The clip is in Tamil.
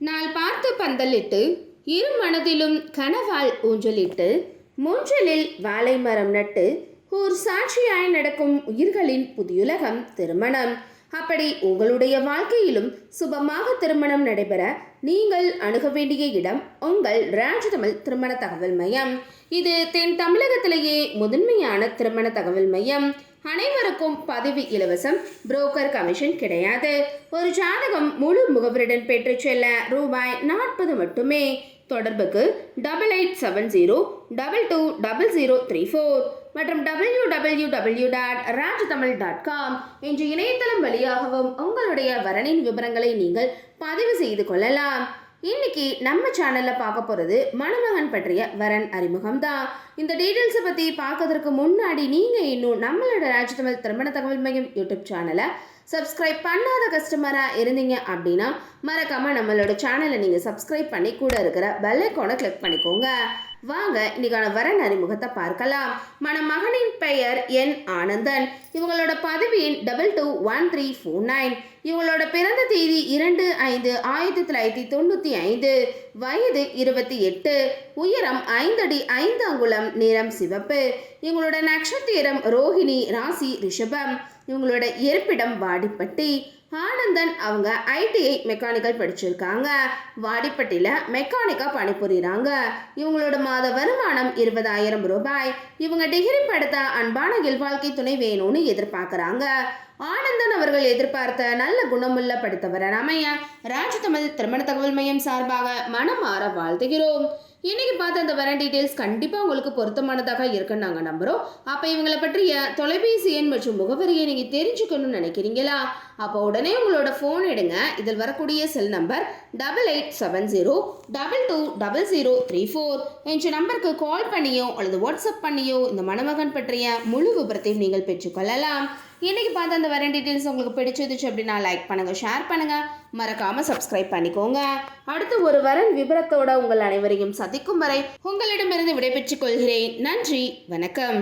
நாள் பார்த்து பந்தலிட்டு இரு மனதிலும் கனவால் ஊஞ்சலிட்டு மூன்றலில் வாழை மரம் நட்டு ஓர் சாட்சியாய் நடக்கும் உயிர்களின் புதியுலகம் திருமணம். அப்படி உங்களுடைய வாழ்க்கையிலும் சுபமாக திருமணம் நடைபெற நீங்கள் அணுக வேண்டிய இடம் உங்கள் ராஜ்தமிழ் திருமண தகவல் மையம். இது தென் தமிழகத்திலேயே முதன்மையான திருமண தகவல் மையம். அனைவருக்கும் பதிவு இலவசம், புரோக்கர் கமிஷன் கிடையாது. ஒரு ஜாதகம் முழு முகவருடன் பெற்று செல்ல ரூபாய் 40 மட்டுமே. தொடர்புக்கு 8870220034 மற்றும் www.rajtamil.com என்ற இணையதளம் வழியாகவும் உங்களுடைய வரனின் விவரங்களை நீங்கள் பதிவு செய்து கொள்ளலாம். இன்னைக்கு நம்ம சேனல்ல பார்க்க போறது மணமகன் பற்றிய வரன் அறிமுகம் தான். இந்த டீடைல்ஸை பத்தி பார்க்கறதுக்கு முன்னாடி நீங்க இன்னும் நம்மளோட ராஜ்தமிழ் திருமண தகவல் மையம் யூடியூப் சேனலை சப்ஸ்கிரைப் பண்ணாத கஸ்டமரா இருந்தீங்க அப்படின்னா மறக்காம நம்மளோட சேனலை நீங்க சப்ஸ்கிரைப் பண்ணி கூட இருக்கிற பெல் ஐகானை கிளிக் பண்ணிக்கோங்க. வாங்க இன்னைக்கான வரன் அறிமுகத்தை பார்க்கலாம். மணமகனின் பெயர் என் ஆனந்தன். இவங்களோட பதவி எண் 221349. இவங்களோட பிறந்த தேதி 2/5/1995. வயது 28. உயரம் 5 அடி 5 அங்குலம். நிறம் சிவப்பு. இவங்களோட நட்சத்திரம் ரோஹிணி. ராசி ரிஷபம். இவங்களோட இருப்பிடம் வாடிப்பட்டி. ஆனந்தன் அவங்க ஐடிஐ மெக்கானிக்கல் படிச்சிருக்காங்க. வாடிப்பட்டியில் மெக்கானிக்காக பணிபுரிகிறாங்க. இவங்களோட மாத வருமானம் 20,000 ரூபாய். இவங்க டிகிரி படுத்த அன்பான இல்வாழ்க்கை துணை வேணும்னு எதிர்பார்க்குறாங்க. ஆனந்தன் அவர்கள் எதிர்பார்த்த நல்ல குணமுள்ள படித்தவரை அமைய ராஜ்தமிழ் திருமண தகவல் மையம் சார்பாக மனமாற வாழ்த்துகிறோம். இன்னைக்கு பார்த்த அந்த வரன் டீட்டெயில்ஸ் கண்டிப்பாக உங்களுக்கு பொருத்தமானதாக இருக்குன்னு நாங்கள் நம்புகிறோம். அப்போ இவங்களை பற்றிய தொலைபேசி எண் மற்றும் முகவரியை நீங்கள் தெரிஞ்சுக்கணும்னு நினைக்கிறீங்களா? அப்போ உடனே உங்களோட ஃபோன் எடுங்க. இதில் வரக்கூடிய செல் நம்பர் 8870220034 என்ற நம்பருக்கு கால் பண்ணியோ அல்லது வாட்ஸ்அப் பண்ணியோ இந்த மணமகன் பற்றிய முழு விபரத்தையும் நீங்கள் பெற்றுக்கொள்ளலாம். இன்னைக்கு பார்த்த அந்த வரன் டீட்டெயில்ஸ் உங்களுக்கு பிடிச்சிருந்துச்சு அப்படின்னா லைக் பண்ணுங்க, ஷேர் பண்ணுங்க, மறக்காம சப்ஸ்கிரைப் பண்ணிக்கோங்க. அடுத்து ஒரு வரன் விபரத்தோட உங்கள் அனைவரையும் சந்திக்கும் வரை உங்களிடமிருந்து விடைபெற்றுக் கொள்கிறேன். நன்றி, வணக்கம்.